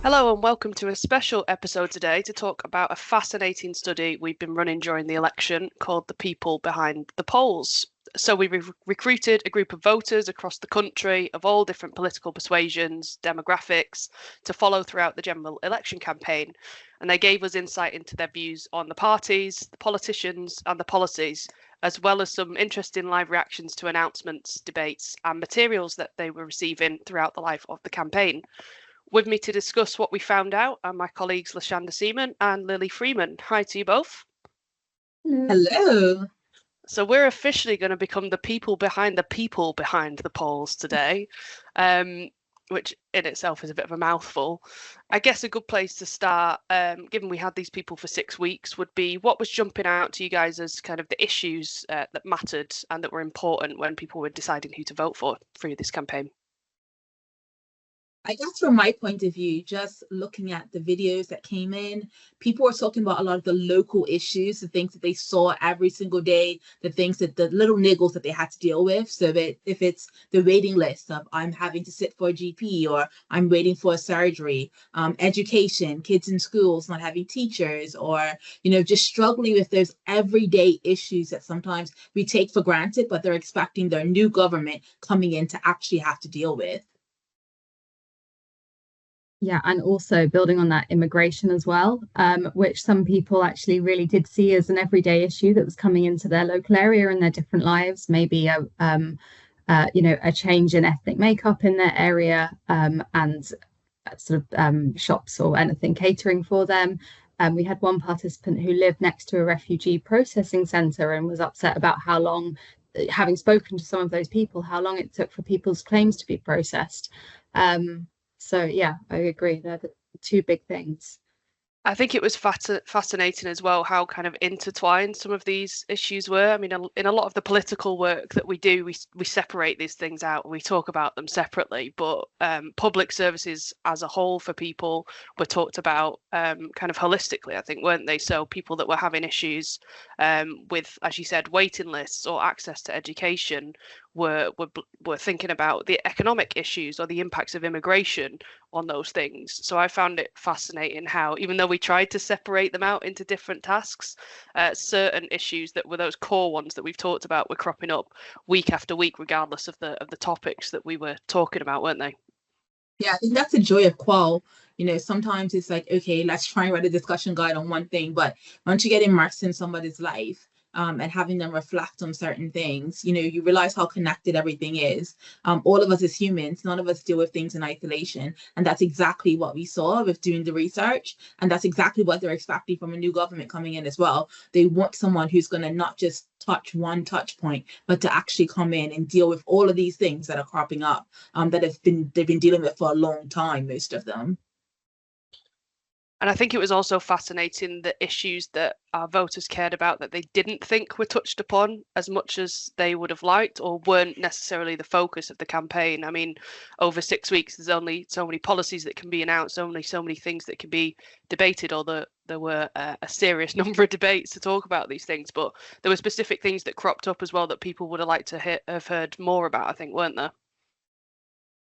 Hello and welcome to a special episode today to talk about a fascinating study we've been running during the election called The People Behind the Polls. So we recruited a group of voters across the country of all different political persuasions, demographics, to follow throughout the general election campaign. And they gave us insight into their views on the parties, the politicians, and the policies, as well as some interesting live reactions to announcements, debates, and materials that they were receiving throughout the life of the campaign. With me to discuss what we found out are my colleagues LaShanda Seaman and Lily Freeman. Hi to you both. Hello. Hello. So we're officially going to become the people behind the polls today, which in itself is a bit of a mouthful. I guess a good place to start, given we had these people for 6 weeks, would be what was jumping out to you guys as kind of the issues that mattered and that were important when people were deciding who to vote for through this campaign. I guess from my point of view, just looking at the videos that came in, people were talking about a lot of the local issues, the things that they saw every single day, the little niggles that they had to deal with. So that if it's the waiting list of I'm having to sit for a GP or I'm waiting for a surgery, education, kids in schools not having teachers, or, just struggling with those everyday issues that sometimes we take for granted, but they're expecting their new government coming in to actually have to deal with. Yeah, and also building on that, immigration as well, which some people actually really did see as an everyday issue that was coming into their local area and their different lives. Maybe a change in ethnic makeup in their area, and sort of shops or anything catering for them. We had one participant who lived next to a refugee processing centre and was upset about how long, having spoken to some of those people, how long it took for people's claims to be processed. So yeah, I agree. They're the two big things. I think it was fascinating as well how kind of intertwined some of these issues were. I mean, in a lot of the political work that we do, we separate these things out and we talk about them separately. But public services as a whole for people were talked about kind of holistically, I think, weren't they? So people that were having issues with, as you said, waiting lists or access to education were thinking about the economic issues or the impacts of immigration on those things. So I found it fascinating how, even though we tried to separate them out into different tasks, certain issues that were those core ones that we've talked about were cropping up week after week, regardless of the topics that we were talking about, weren't they? Yeah, I think that's the joy of Qual. Sometimes it's like, okay, let's try and write a discussion guide on one thing. But once you get immersed in somebody's life, and having them reflect on certain things, you realize how connected everything is. All of us as humans, none of us deal with things in isolation. And that's exactly what we saw with doing the research. And that's exactly what they're expecting from a new government coming in as well. They want someone who's going to not just touch one touch point, but to actually come in and deal with all of these things that are cropping up, that they've been dealing with for a long time, most of them. And I think it was also fascinating the issues that our voters cared about that they didn't think were touched upon as much as they would have liked or weren't necessarily the focus of the campaign. I mean, over 6 weeks, there's only so many policies that can be announced, only so many things that can be debated, although there were a serious number of debates to talk about these things. But there were specific things that cropped up as well that people would have liked to have heard more about, I think, weren't there?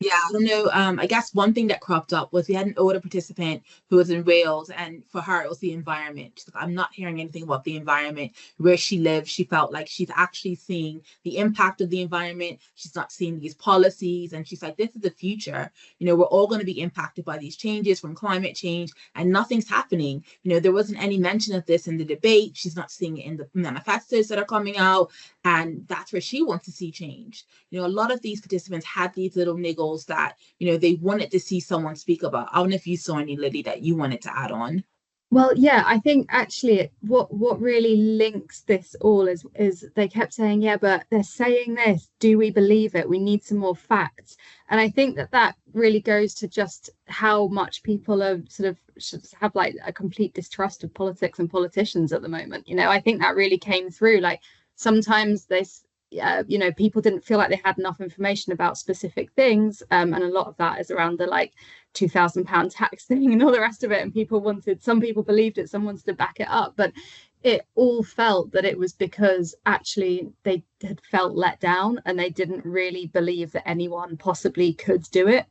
Yeah, I don't know. I guess one thing that cropped up was we had an older participant who was in Wales, and for her, it was the environment. She's like, I'm not hearing anything about the environment. Where she lives, she felt like she's actually seeing the impact of the environment. She's not seeing these policies. And she's like, this is the future. We're all going to be impacted by these changes from climate change, and nothing's happening. There wasn't any mention of this in the debate. She's not seeing it in the manifestos that are coming out. And that's where she wants to see change. A lot of these participants had these little niggles that, they wanted to see someone speak about. I don't know if you saw any, Lily, that you wanted to add on. Well, yeah, I think actually what really links this all is they kept saying, yeah, but they're saying this. Do we believe it? We need some more facts. And I think that really goes to just how much people are sort of should have like a complete distrust of politics and politicians at the moment. I think that really came through. Like sometimes people didn't feel like they had enough information about specific things, and a lot of that is around the like £2,000 tax thing and all the rest of it, and some people believed it, some wanted to back it up, but it all felt that it was because actually they had felt let down and they didn't really believe that anyone possibly could do it.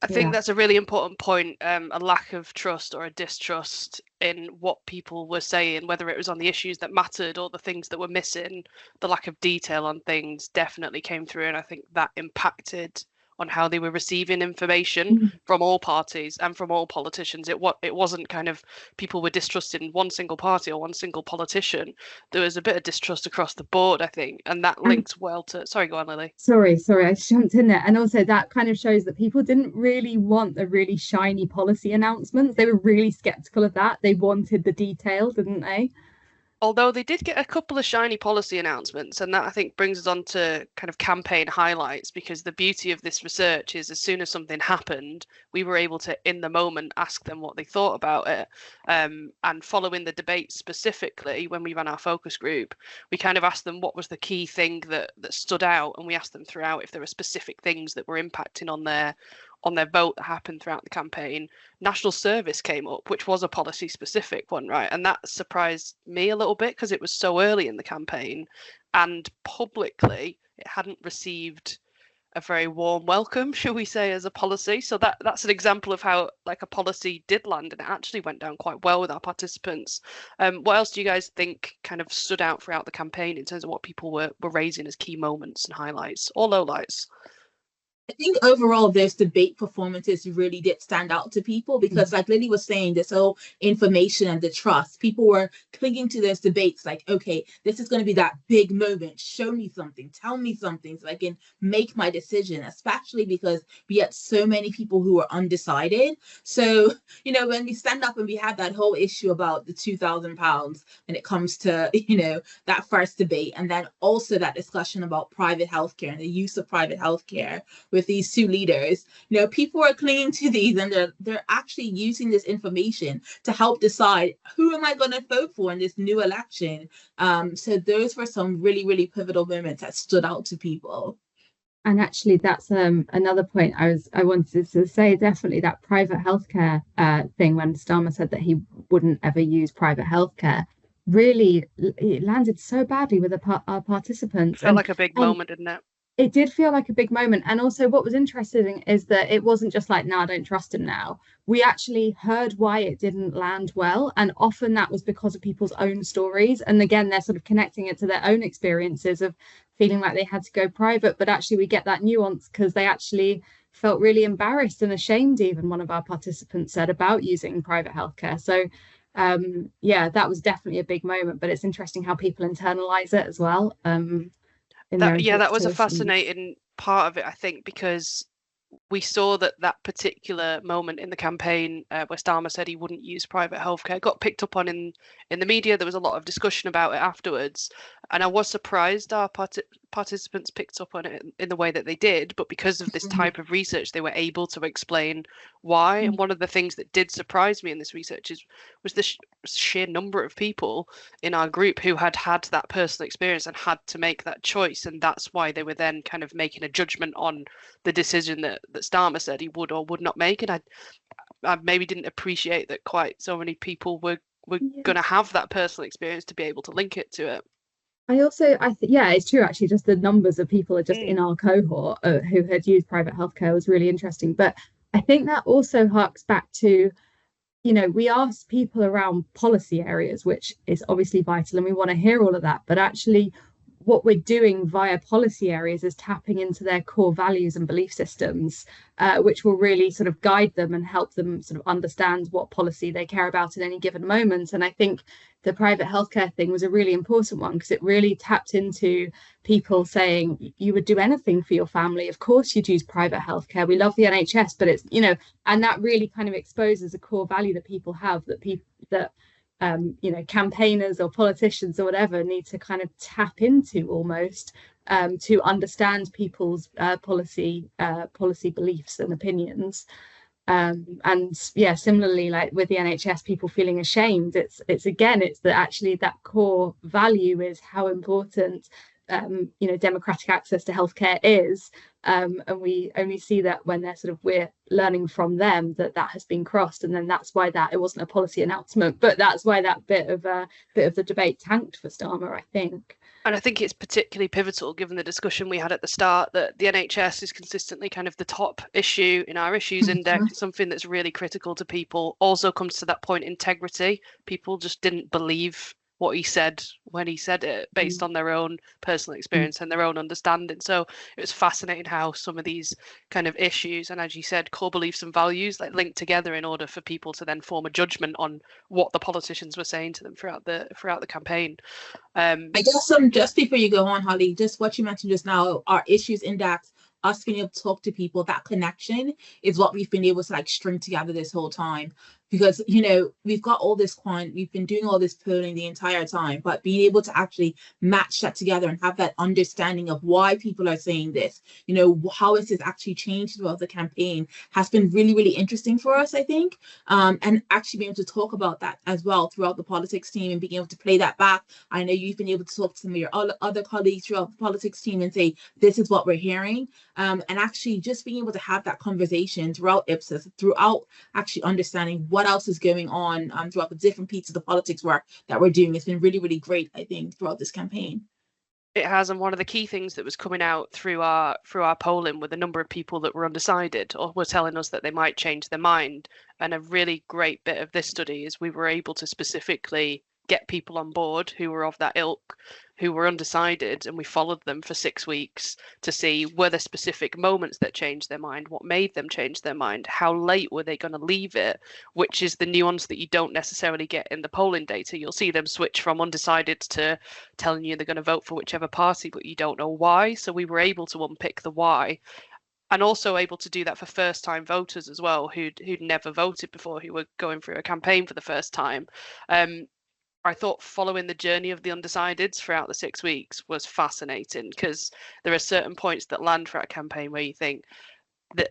I think that's a really important point, a lack of trust or a distrust in what people were saying, whether it was on the issues that mattered or the things that were missing. The lack of detail on things definitely came through, and I think that impacted on how they were receiving information from all parties and from all politicians. It wasn't kind of people were distrusting one single party or one single politician. There was a bit of distrust across the board, I think, and that links well to. Sorry, go on, Lily. Sorry, I jumped in there. And also that kind of shows that people didn't really want the really shiny policy announcements. They were really skeptical of that. They wanted the detail, didn't they? Although they did get a couple of shiny policy announcements, and that I think brings us on to kind of campaign highlights, because the beauty of this research is as soon as something happened, we were able to, in the moment, ask them what they thought about it. And following the debate specifically, when we ran our focus group, we kind of asked them what was the key thing that stood out, and we asked them throughout if there were specific things that were impacting on their vote that happened throughout the campaign. National service came up, which was a policy specific one, right? And that surprised me a little bit because it was so early in the campaign, and publicly it hadn't received a very warm welcome, shall we say, as a policy. So that's an example of how like a policy did land, and it actually went down quite well with our participants. What else do you guys think kind of stood out throughout the campaign in terms of what people were raising as key moments and highlights or lowlights? I think overall, those debate performances really did stand out to people because, like Lily was saying, this whole information and the trust, people were clinging to those debates like, okay, this is going to be that big moment. Show me something, tell me something so I can make my decision, especially because we had so many people who were undecided. So, you know, when we stand up and we have that whole issue about the £2,000 when it comes to, you know, that first debate, and then also that discussion about private healthcare and the use of private healthcare with these two leaders, you know, people are clinging to these, and they're actually using this information to help decide who am I going to vote for in this new election. So those were some really, really pivotal moments that stood out to people. And actually, that's another point I wanted to say. Definitely that private healthcare thing, when Starmer said that he wouldn't ever use private healthcare, really it landed so badly with our participants. Felt like a big moment, didn't it? It did feel like a big moment. And also what was interesting is that it wasn't just like, no, I don't trust him now. We actually heard why it didn't land well. And often that was because of people's own stories. And again, they're sort of connecting it to their own experiences of feeling like they had to go private. But actually we get that nuance because they actually felt really embarrassed and ashamed, even one of our participants said, about using private healthcare. So yeah, that was definitely a big moment. But it's interesting how people internalize it as well. That was a fascinating part of it, I think, because we saw that particular moment in the campaign where Starmer said he wouldn't use private healthcare got picked up on in the media. There was a lot of discussion about it afterwards, and I was surprised our participants picked up on it in the way that they did. But because of this type of research, they were able to explain why. And one of the things that did surprise me in this research was the sheer number of people in our group who had that personal experience and had to make that choice, and that's why they were then kind of making a judgment on the decision that Starmer said he would or would not make. And I maybe didn't appreciate that quite so many people were going to have that personal experience to be able to link it to it. Yeah, it's true. Actually, just the numbers of people are just in our cohort who had used private healthcare was really interesting. But I think that also harks back to, you know, we asked people around policy areas, which is obviously vital, and we want to hear all of that. But actually, what we're doing via policy areas is tapping into their core values and belief systems, which will really sort of guide them and help them sort of understand what policy they care about in any given moment. And I think the private healthcare thing was a really important one because it really tapped into people saying you would do anything for your family. Of course, you'd use private healthcare. We love the NHS, but it's, you know, and that really kind of exposes a core value that people have, you know, campaigners or politicians or whatever need to kind of tap into almost to understand people's policy beliefs and opinions. And yeah, similarly, like with the NHS, people feeling ashamed, it's that actually that core value is how important you know, democratic access to healthcare is, and we only see that when we're learning from them that has been crossed, and then that's why that it wasn't a policy announcement, but that's why that bit of the debate tanked for Starmer, I think. And I think it's particularly pivotal given the discussion we had at the start that the NHS is consistently kind of the top issue in our issues index, something that's really critical to people. Also comes to that point, integrity. People just didn't believe what he said when he said it based on their own personal experience and their own understanding. So it was fascinating how some of these kind of issues and, as you said, core beliefs and values like linked together in order for people to then form a judgment on what the politicians were saying to them throughout the campaign. I guess just before you go on, Holly, just what you mentioned just now, our issues index, us being able to talk to people, that connection is what we've been able to like string together this whole time. Because, you know, we've got all this we've been doing all this polling the entire time, but being able to actually match that together and have that understanding of why people are saying this, you know, how has this actually changed throughout the campaign has been really, really interesting for us, I think. And actually being able to talk about that as well throughout the politics team and being able to play that back. I know you've been able to talk to some of your other colleagues throughout the politics team and say, this is what we're hearing. And actually just being able to have that conversation throughout Ipsos, throughout actually understanding what else is going on throughout the different pieces of the politics work that we're doing. It's been really, really great, I think, throughout this campaign. It has, and one of the key things that was coming out through our polling were the number of people that were undecided or were telling us that they might change their mind. And a really great bit of this study is we were able to specifically get people on board who were of that ilk, who were undecided, and we followed them for 6 weeks to see were there specific moments that changed their mind, what made them change their mind, how late were they going to leave it, which is the nuance that you don't necessarily get in the polling data. You'll see them switch from undecided to telling you they're going to vote for whichever party, but you don't know why. So we were able to unpick the why, and also able to do that for first time voters as well, who'd never voted before, who were going through a campaign for the first time. I thought following the journey of the undecideds throughout the 6 weeks was fascinating, because there are certain points that land for a campaign where you think that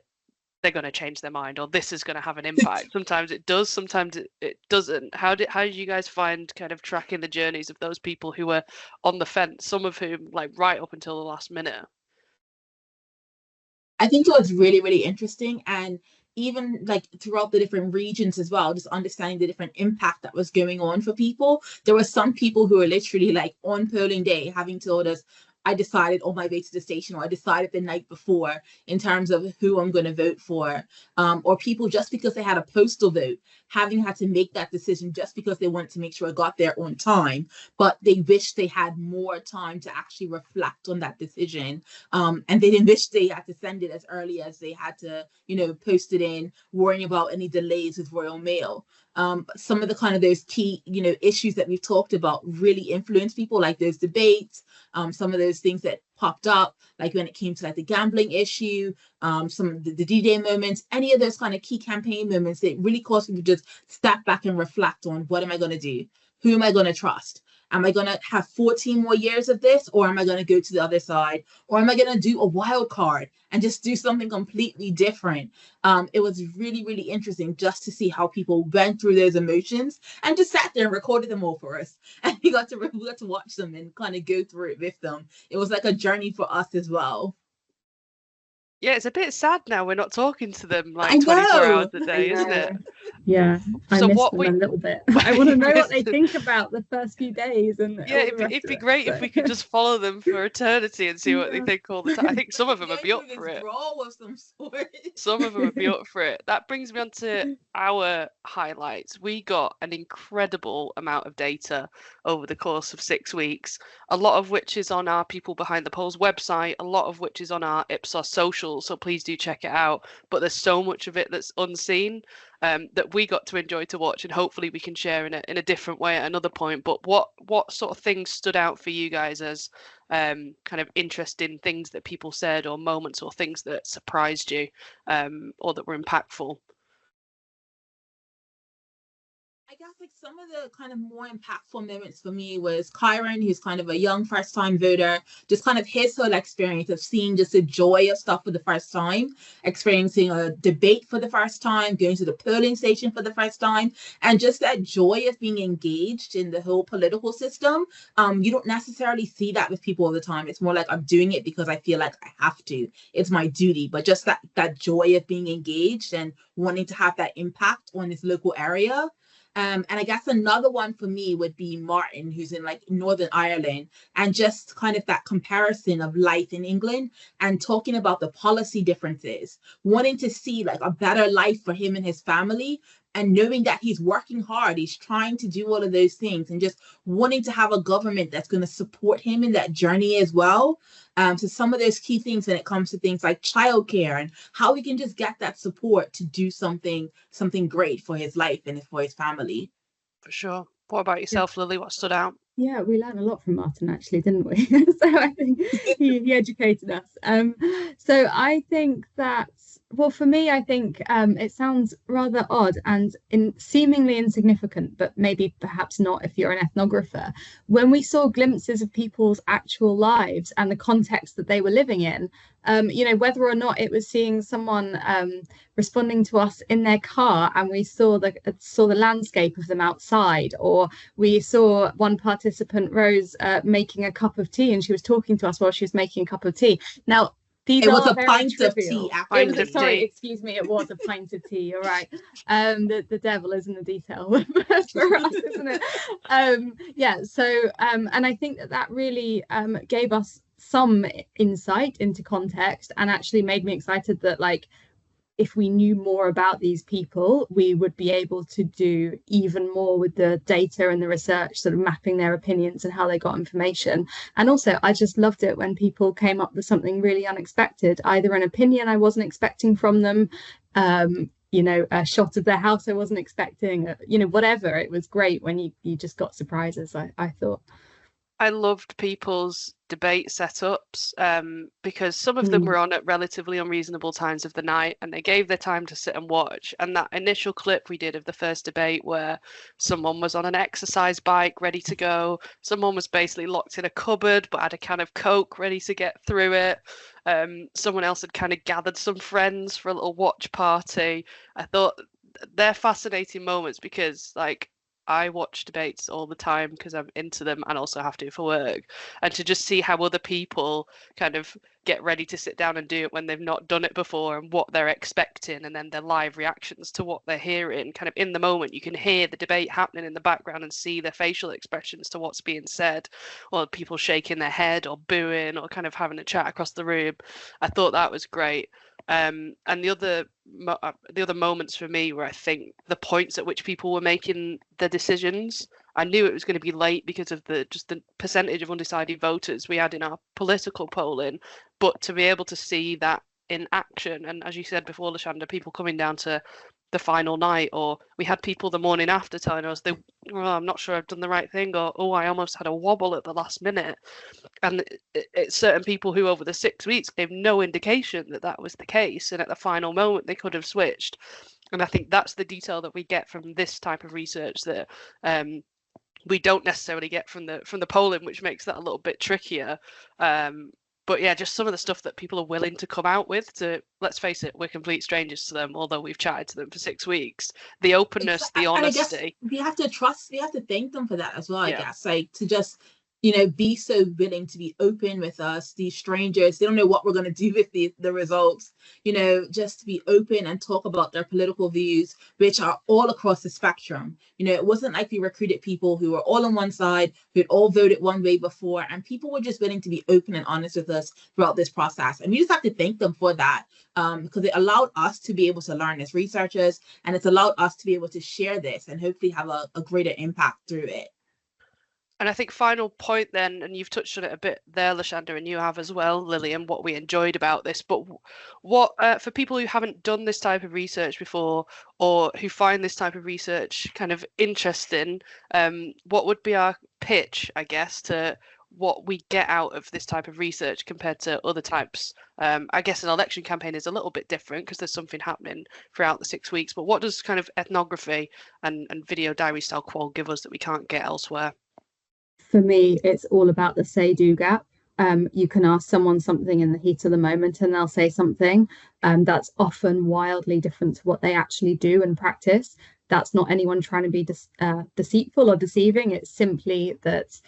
they're going to change their mind or this is going to have an impact. Sometimes it does, sometimes it doesn't. How did you guys find kind of tracking the journeys of those people who were on the fence, some of whom like right up until the last minute? I think it was really, really interesting. And even like throughout the different regions as well, just understanding the different impact that was going on for people. There were some people who were literally like on polling day having told us, I decided on my way to the station, or I decided the night before in terms of who I'm going to vote for. Or people just because they had a postal vote, having had to make that decision just because they wanted to make sure it got there on time, but they wished they had more time to actually reflect on that decision. And they didn't wish they had to send it as early as they had to, you know, post it in, worrying about any delays with Royal Mail. But some of the kind of those key, you know, issues that we've talked about really influence people, like those debates, some of those things that popped up, like when it came to like the gambling issue, some of the D-Day moments, any of those kind of key campaign moments that really caused people to just step back and reflect on, what am I going to do? Who am I going to trust? Am I going to have 14 more years of this, or am I going to go to the other side? Or am I going to do a wild card and just do something completely different? It was really, really interesting just to see how people went through those emotions and just sat there and recorded them all for us. And we got to watch them and kind of go through it with them. It was like a journey for us as well. Yeah, it's a bit sad now we're not talking to them like 24 hours a day, isn't it? Yeah, I So miss what them we a little bit. I want to know what they think about the first few days. And yeah, it'd be great if we could just follow them for eternity and see what they think all the time. I think some of them would be up for it. Some of them would be up for it. That brings me on to our highlights. We got an incredible amount of data over the course of 6 weeks, a lot of which is on our People Behind the Polls website, a lot of which is on our Ipsos social, so please do check it out. But there's so much of it that's unseen, that we got to enjoy to watch, and hopefully we can share in a different way at another point. But what sort of things stood out for you guys as kind of interesting things that people said, or moments or things that surprised you, or that were impactful? I guess like some of the kind of more impactful moments for me was Kyron, who's kind of a young first-time voter, just kind of his whole experience of seeing just the joy of stuff for the first time, experiencing a debate for the first time, going to the polling station for the first time, and just that joy of being engaged in the whole political system. You don't necessarily see that with people all the time. It's more like, I'm doing it because I feel like I have to. It's my duty. But just that joy of being engaged and wanting to have that impact on this local area. And I guess another one for me would be Martin, who's in like Northern Ireland, and just kind of that comparison of life in England and talking about the policy differences, wanting to see like a better life for him and his family, and knowing that he's working hard, he's trying to do all of those things, and just wanting to have a government that's going to support him in that journey as well. So some of those key things when it comes to things like childcare and how we can just get that support to do something great for his life and for his family. For sure. What about yourself, Lily? What stood out? Yeah, we learned a lot from Martin, actually, didn't we? So I think he educated us. So I think that, well, for me, I think it sounds rather odd and seemingly insignificant, but maybe perhaps not if you're an ethnographer. When we saw glimpses of people's actual lives and the context that they were living in, whether or not it was seeing someone responding to us in their car, and we saw the landscape of them outside, or we saw one participant, Rose, making a cup of tea, and she was talking to us while she was making a cup of tea. Now, these it was are a pint trivial. of tea. Sorry, excuse me, it was a pint of tea. You're right. The devil is in the detail for us, isn't it? Yeah. So, and I think that really gave us some insight into context, and actually made me excited that, like, if we knew more about these people, we would be able to do even more with the data and the research, sort of mapping their opinions and how they got information. And also, I just loved it when people came up with something really unexpected, either an opinion I wasn't expecting from them, a shot of their house I wasn't expecting, whatever. It was great when you just got surprises, I thought. I loved people's debate setups because some of them were on at relatively unreasonable times of the night, and they gave their time to sit and watch. And that initial clip we did of the first debate, where someone was on an exercise bike ready to go, someone was basically locked in a cupboard but had a can of Coke ready to get through it, someone else had kind of gathered some friends for a little watch party. I thought they're fascinating moments because, like, I watch debates all the time because I'm into them and also have to for work. And to just see how other people kind of get ready to sit down and do it when they've not done it before, and what they're expecting, and then their live reactions to what they're hearing, kind of in the moment, you can hear the debate happening in the background and see their facial expressions to what's being said, or people shaking their head or booing or kind of having a chat across the room. I thought that was great. And the other moments for me were, I think, the points at which people were making the decisions. I knew it was going to be late because of the percentage of undecided voters we had in our political polling, but to be able to see that in action, and as you said before, LaShanda, people coming down to the final night, or we had people the morning after telling us I'm not sure I've done the right thing, or I almost had a wobble at the last minute. And it's certain people who over the 6 weeks gave no indication that was the case, and at the final moment they could have switched. And I think that's the detail that we get from this type of research that we don't necessarily get from the polling, which makes that a little bit trickier. But yeah, just some of the stuff that people are willing to come out with. To, let's face it, we're complete strangers to them, although we've chatted to them for 6 weeks. The openness, the honesty. We have to trust. We have to thank them for that as well. Yeah. I guess, like, to just be so willing to be open with us, these strangers. They don't know what we're going to do with the results. Just to be open and talk about their political views, which are all across the spectrum. It wasn't like we recruited people who were all on one side, who had all voted one way before, and people were just willing to be open and honest with us throughout this process. And we just have to thank them for that, because it allowed us to be able to learn as researchers, and it's allowed us to be able to share this and hopefully have a greater impact through it. And I think final point then, and you've touched on it a bit there, LaShanda, and you have as well, Lillian, what we enjoyed about this. But what, for people who haven't done this type of research before, or who find this type of research kind of interesting, what would be our pitch, I guess, to what we get out of this type of research compared to other types? I guess an election campaign is a little bit different because there's something happening throughout the 6 weeks. But what does kind of ethnography and video diary style qual give us that we can't get elsewhere? For me, it's all about the say-do gap. You can ask someone something in the heat of the moment and they'll say something that's often wildly different to what they actually do and practice. That's not anyone trying to be deceitful or deceiving. It's simply that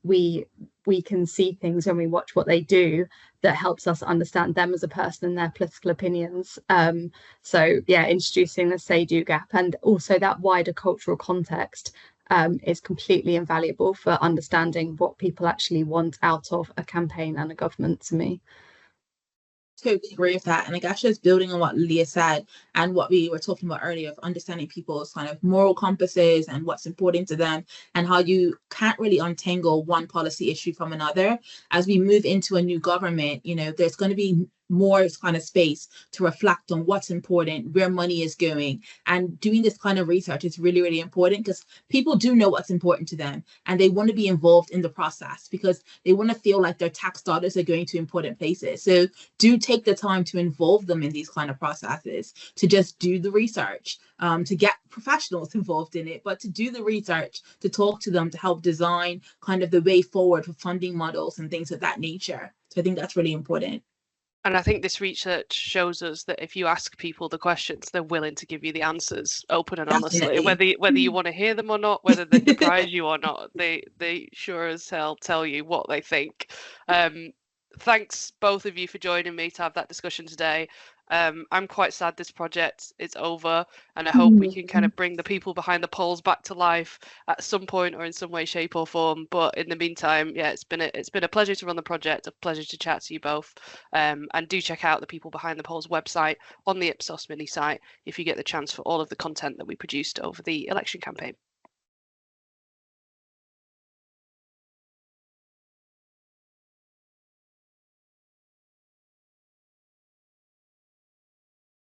we we can see things when we watch what they do that helps us understand them as a person and their political opinions. So yeah, introducing the say-do gap and also that wider cultural context is completely invaluable for understanding what people actually want out of a campaign and a government, to me. Totally agree with that. And I guess just building on what Leah said and what we were talking about earlier of understanding people's kind of moral compasses and what's important to them and how you can't really untangle one policy issue from another. As we move into a new government, you know, there's going to be more kind of space to reflect on what's important, where money is going, and doing this kind of research is really, really important because people do know what's important to them and they want to be involved in the process because they want to feel like their tax dollars are going to important places. So do take the time to involve them in these kind of processes, to just do the research, to get professionals involved in it, but to do the research, to talk to them, to help design kind of the way forward for funding models and things of that nature. So I think that's really important. And I think this research shows us that if you ask people the questions, they're willing to give you the answers open and honestly. Whether you want to hear them or not, whether they surprise you or not, they sure as hell tell you what they think. Thanks both of you for joining me to have that discussion today. I'm quite sad this project is over, and I hope we can kind of bring the people behind the polls back to life at some point or in some way, shape or form. But in the meantime, yeah, it's been a pleasure to run the project, a pleasure to chat to you both. And do check out the People Behind the Polls website on the Ipsos mini site if you get the chance for all of the content that we produced over the election campaign.